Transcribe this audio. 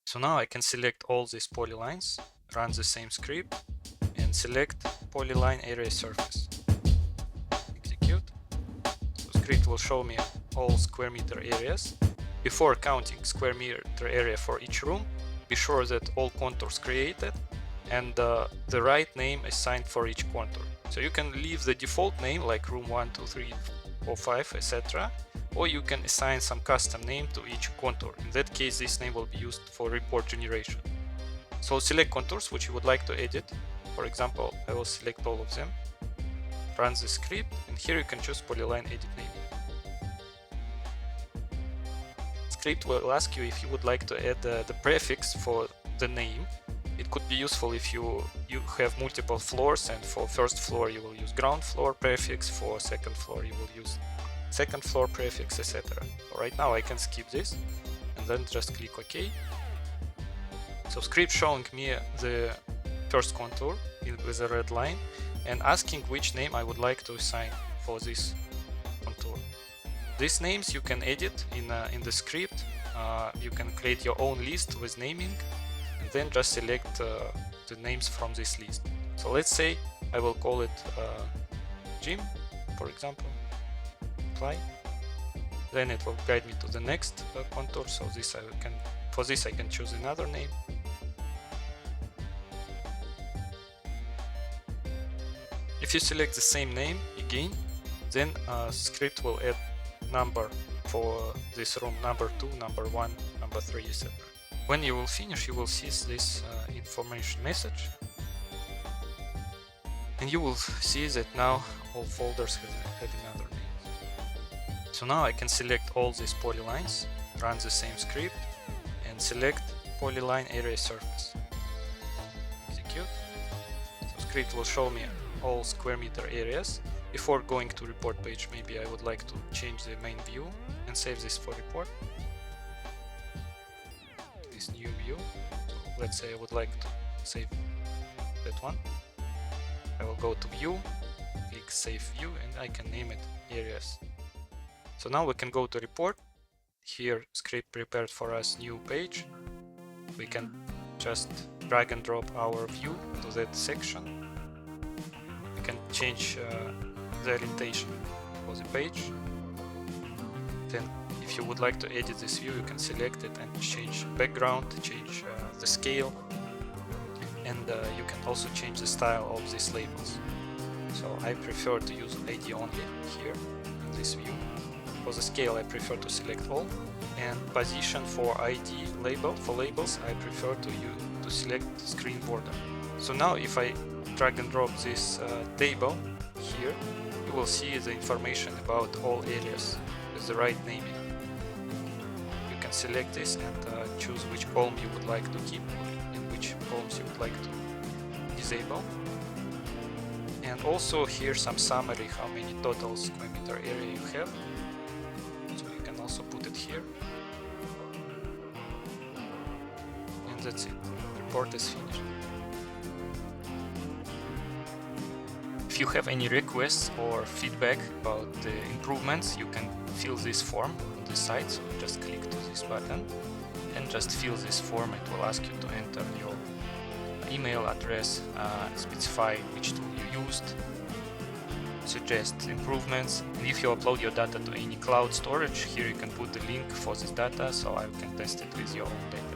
So now I can select all these polylines, run the same script, and select polyline area surface. Execute. So script will show me all square meter areas. Before counting square meter area for each room, be sure that all contours created and the right name assigned for each contour. So you can leave the default name like room 1, 2, 3, 4, 5, etc. Or you can assign some custom name to each contour. In that case, this name will be used for report generation. So select contours which you would like to edit. For example, I will select all of them, run the script, and here you can choose polyline edit name. Script will ask you if you would like to add the prefix for the name. It could be useful if you have multiple floors, and for first floor you will use ground floor prefix, for second floor you will use second floor prefix, etc. So right now I can skip this and then just click OK. So script showing me the first contour with a red line and asking which name I would like to assign for this contour. These names you can edit in the script. You can create your own list with naming and then just select the names from this list. So let's say I will call it Jim, for example. Apply. Then it will guide me to the next contour. So for this I can choose another name. If you select the same name again, then script will add number for this room, number 2, number 1, number 3, etc. When you will finish, you will see this information message, and you will see that now all folders have another name. So now I can select all these polylines, run the same script, and select polyline area surface. Execute. So script will show me all square meter areas. Before going to report page, maybe I would like to change the main view and save this for report. This new view. So let's say I would like to save that one. I will go to view, click save view, and I can name it areas. So now we can go to report. Here script prepared for us new page. We can just drag and drop our view to that section. We can change the orientation for the page. Then if you would like to edit this view, you can select it and change background, change the scale, and you can also change the style of these labels. So I prefer to use ID only here in this view. For the scale I prefer to select all, and position for ID label, for labels I prefer to select screen border. So now if I drag and drop this table here, you will see the information about all areas with the right naming. You can select this and choose which column you would like to keep and which columns you would like to disable. And also here some summary, how many total square meter area you have. So you can also put it here. And that's it. Report is finished. If you have any requests or feedback about the improvements, you can fill this form on the site. So just click to this button and just fill this form. It will ask you to enter your email address, specify which tool you used, suggest improvements, and if you upload your data to any cloud storage, here you can put the link for this data so I can test it with your own data.